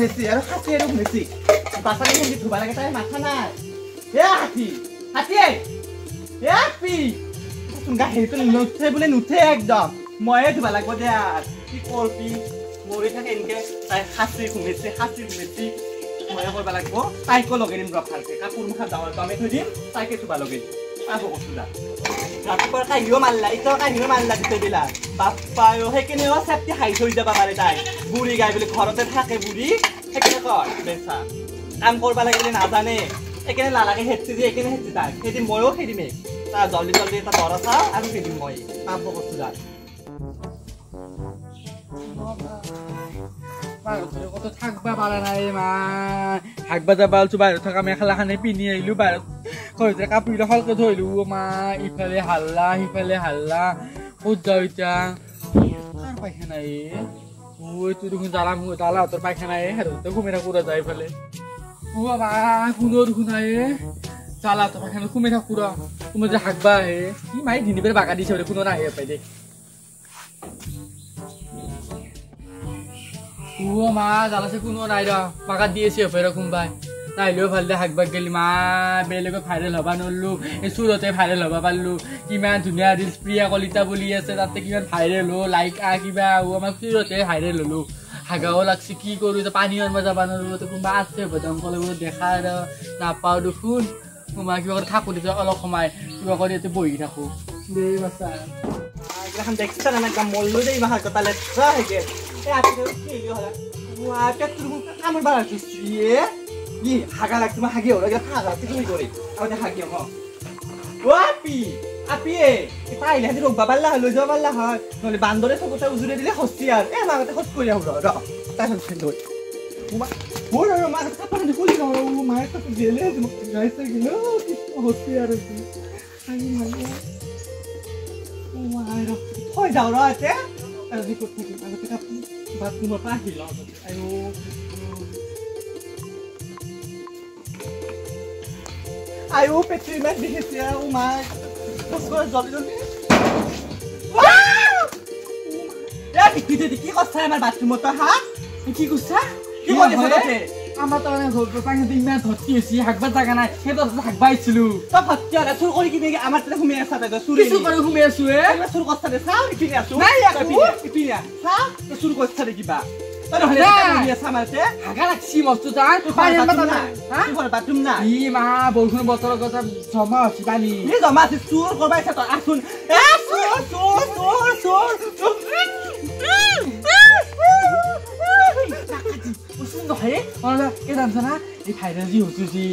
ঘুমেছি আৰু হাতী আৰু ঘুমেছি বাছালে হেঁচি ধুবা লাগে তাই মাথা নাই এ হাতী হাতীয়ে এ আপি গাখীৰটো নুঠে বোলে নুঠে একদম ময়ে ধুবা লাগব দে আৰ কি কৰবি মৰি থাকে এনেকে তাই হাতী ঘুমেছি ময়ে কৰবা লাগব তাইকো লগাই দিম ভালকে কাপোৰ মুখা ডাঙৰ দামে থৈ দিম তাইকে ধুবা লগাই দিম আহ কৈছো দা ৰাতিপুৱা কাহিও মাৰলা ইটো কাহিও মাৰলা দিতে দিলা বাপ্পায়ো সেইকেনেও চেপটি হাই থৈ যাবা পাৰে তাই বুঢ়ী গাই বুলি ঘৰতে থাকে বুঢ়ী সেইকেনে কয় বেচা কাম কৰবা লাগিলে নাজানে সেইকেনে নালাগে হেঁচি দিয়ে সেইকেনে হেঁচি তাই সেইদিন ময়ো সেইদিমে তা জলদি জলদি এটা দৰা চাওঁ আৰু সেইদিম মই পাব কৈছো দা কত থাকবা পারা নাই মা থাকবা যাবা আলছো বাইরে থাকা মেখেলাখানে পিন্ধি আহিলো বাইরে কইতে কাপড় হলকে ধইলো মা ইফালে হাল্লা সিফালে হাল্লা ক'ত যাও এতিয়া কার পায়খানা ওই তুই দেখুন জ্বালা তোর পায়খানা হেরতে ঘুমেরা কুড়া যায় ফেলে ও মা কোনো দেখুন জ্বালা তোর পায়খানা ঘুমেরা কুড়া তুমি যে হাকবা কি মাই দিনিবের বাগা দিছে কোনো না পাই দে ও মা জ্বালাছে কোনো নাই র পাকা দিয়েছে এরকম ভাই নাইলেও ভালদে হাকবাক গেলি মা বেলেগত ভাইৰেল হবা নৰলো এই চুৰতে ভাইৰেল হবা পাৰলো কিমান ধুনীয়া ৰিলচ প্ৰিয়া কলিতা বুলি আছে তাতে কিমান ভাইৰেল হ লাইক কিবা আমাৰ চুৰতে ভাইৰেল হলো হাগাও লাগছে কি কৰো পানী আনবা যাবা নৰলো কোনোবা আছে বদংকলে দেখা নাপাওঁ দেখোন মা কিবা কৰি থাকো তেতিয়া অলপ সময় কিবা কৰি ইয়াতে বহি থাকো দেই বাচ্চা এইগিলাখান দেখছা না একদম মল্লো দেই মাহাৰ কথা লেট্ৰা হেগে এই আজকে কি হলা ওয়া পেট্রোল কামর বাড়া দিছি কি হাগা লাগছে মা হাগি ওরা হাগা কি করে আমাদের হাগি হ ওয়াপি আপি তাইলে হাতে রোগ বাবাল্লা লই যাও বাল্লা হয় নলে বান্দরে সবটা উজুরে দিলে হস্তি আর এ মাগতে হস কইয়া হলো র তাই হল দই ওরা মা কাপড় দি কলি ও মা তো গেলে গাইতে গেল কি হস্তি আর কি আই মাই ওয়াই র হয় যাও র আছে আর দি করতে কি আমাকে কাপড় বাথরুমে পাহি ল আয়ো আয়ো পেট্রোল মাছ দিছে ও মা বসো জলদি জলদি এ বিকিতে কি করছ আমার বাথরুমে তো হা কি করছ কি বলিস রে আমরা তো ঘর পানি দিন না ধরতি এসি হাকবা জায়গা নাই সে তো হাকবা আইছিল তো ভাবছি আর চুর করি কি দেখি আমার তেলে ঘুমিয়ে আসা দাদা চুরি কিছু করে ঘুমিয়ে আসু চুর করছ রে সাও কি নিয়ে আসু নাই পিয়া সাও তো চুর করছ রে কিবা তোর হলে ঘুমিয়ে আসা মারতে হাগা লাগছি মস্ত তাই পানি আনবা না হ্যাঁ তোর বাথরুম না ই মা বলছুন বতর কথা জমা হচ্ছে পানি ই জমা আছে চুর করবাই তো আসুন এ চুর নহয় এই জানছ না এই ভাইরাল যি হচ্ছে যি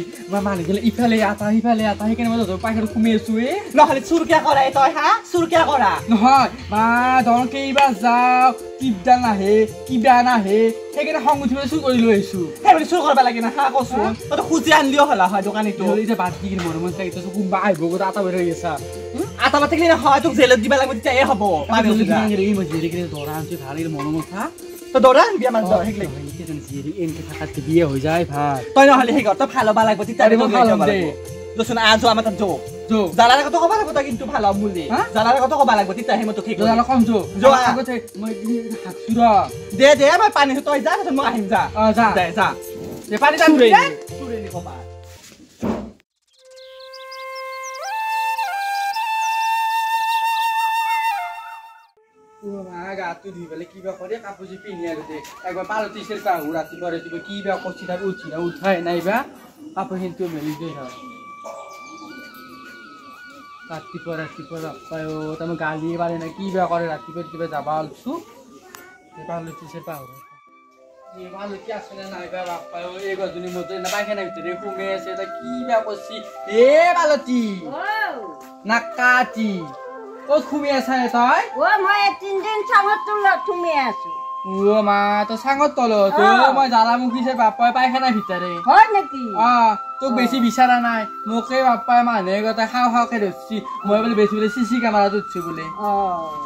মালিক গেলে ইফালে আতা সেইকাৰণে মই পাইখানা ঘুমি আছো নহলে চুৰ কিয় কৰা তই হা চুৰ কিয় কৰা নহয় মা ধৰ কেইবাৰ যাওঁ কিবডাল নাহে কিবা নাহে সেইকাৰণে খং উঠি চুৰ কৰি লৈ আহিছো সেইবুলি চুৰ কৰিব লাগে না হা কচোন তই খুজি আনলিও হলা হয় দোকানীটো এতিয়া বাদ দি কিনে মনে লাগিছে কোনোবা আহিব গোটা আটা বেৰি আছা আটা বাদ থাকিলে নহয় তোক জেলত দিব লাগিব তেতিয়া এই হ'ব ধৰা আনছি ভাল মনে মথা তো দৌৰা বিয়া মান দৌৰা হেকলে এনকে থাকাতে বিয়ে হৈ যায় ভাল তই নহলে সেই ঘৰ তই ভাল হ'ব লাগিব তেতিয়া দিব দোচোন আজো আমাৰ তাত যো জালাৰ কথা ক'ব লাগিব তই কিন্তু ভাল হ'ব বুলি জালাৰ কথা ক'ব লাগিব তেতিয়া সেই মতো ঠিক জালা কম যো আগতে মই হাকছুৰা দে মই পানী তই যা তাৰপিছত মই আহিম যা যা দে পানী টান দে চুৰে নি ক'বা গাটো ধুই পেলাই কিবা কৰে কাপোৰ যি পিন্ধি আগতে একবাৰ পালতি চেৰপা আহো ৰাতিপুৱা কিবা কচি থাকো উঠি না উঠাই নাইবা কাপোৰ কিন্তু মেলি দিয়ে ৰাতিপুৱা নাপায় তাৰমানে গালি পাৰে না কিবা কৰে ৰাতিপুৱা কিবা যাবা ওলছো পালতি চেৰপা আহো পালতি আছে নে নাইবা বাপায় এই গজনী মতে নাপাইখানা ভিতৰে সোমাই আছে কিবা কচি এ পালতি নাকাটি ক'ত ঘুমি আছা তই মই 3 দিন চাঙত তলত ঘুমি আছো মা তো চাঙত তলত মই জ্বালামুখীছে বাপাই পায়খানা ভিতৰে হয় নেকি তোক বেছি বিচাৰা নাই মোকে বাপাই মানুহে গতাই খাওকে ধৰছি মই বোলে বেছি বোলে চিচি কেমেৰাত উঠছো বোলে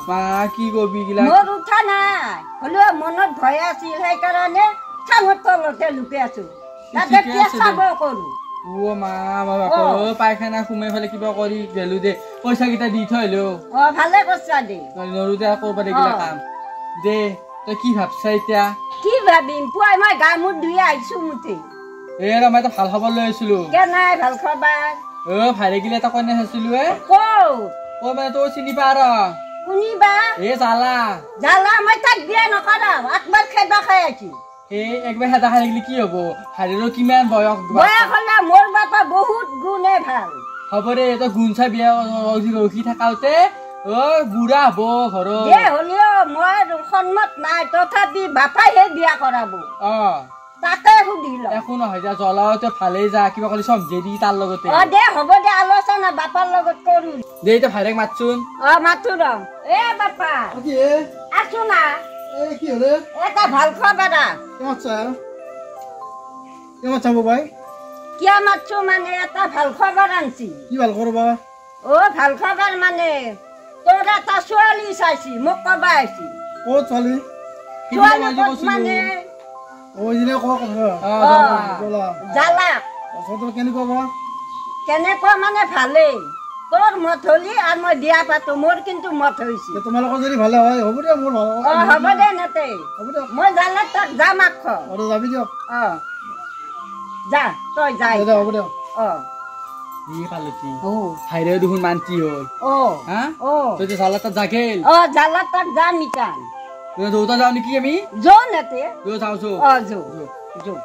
মা কি কবি গিলা মোৰ উঠা নাই হ'লেও মনত ভয় আছিল সেইকাৰণে চাঙত তলতে লুকাই আছো তাতে চাব কৰো মা পায়খানা সোমাই ফেলে কিবা কৰি গেলো দে পইচা কেইটা দি থলো ভালে কৈছা দে নৰু দে কৰবা দেখিলে কাম দে তই কি ভাবছা এতিয়া কি ভাবিম পুৱাই মই গা মূৰ ধুই আহিছো মুঠি এই ৰ মই এটা ভাল খবৰ লৈ আছিলো কে নাই ভাল খবৰ ভাইৰে গিলে এটা কইনা চাইছিলো ক'ত মানে তোৰ চিনি পা ৰ কোনিবা জালা জালা মই তাক বিয়া নকৰাম একবাৰ খেদা খাই আছি একবাৰ হেতা খাই থাকিলে কি হব ভাইৰেৰো কিমান বয়স বয়স হলে মোৰ বাপা বহুত গুণে ভাল হ'ব দে তই গুণ চাই বিয়া ৰখি থাকাওতে বুঢ়া হব ঘৰত হলেও মই সন্মত নাই তথাপি বাপাইহে বিয়া কৰাব তাকে সুধিল একো নহয় যা জ্বলাওতে ভালেই যা কিবা কৰি চমজেৰি তাৰ লগতে দে হ'ব দে আলোচনা বাপাৰ লগত কৰো দে এতিয়া ভাইৰেক মাতচোন মাতো ৰ বাপা আছো না কি হলে এটা ভাল খবৰ কিয় মাতছো মানে এটা ভাল খবৰ আনছি কি ভাল কৰবা ভাল খবৰ মানে তোৰ এটা ছোৱালী চাইছি মোক কবা আহিছি ক'ত ছোৱালী মানে কেনেকুৱা মানে ভালেই তোৰ মত হলি আৰু মই বিয়া পাতো মোৰ কিন্তু মত হৈছে তোমালোকৰ যদি ভালে হয় হ'ব দে মোৰ হ'ব দে নেতে মই জালে তাক যাম আখ যাবি দিয়ক যা তই যাই হ'ব দে ভাইৰে দেখোন মান্তি হ'ল তই জালা তাত জাগেল জালা তাক যাম ইটান দেউতা যাওঁ নেকি আমি যৌ নেতে যাওঁ যৌ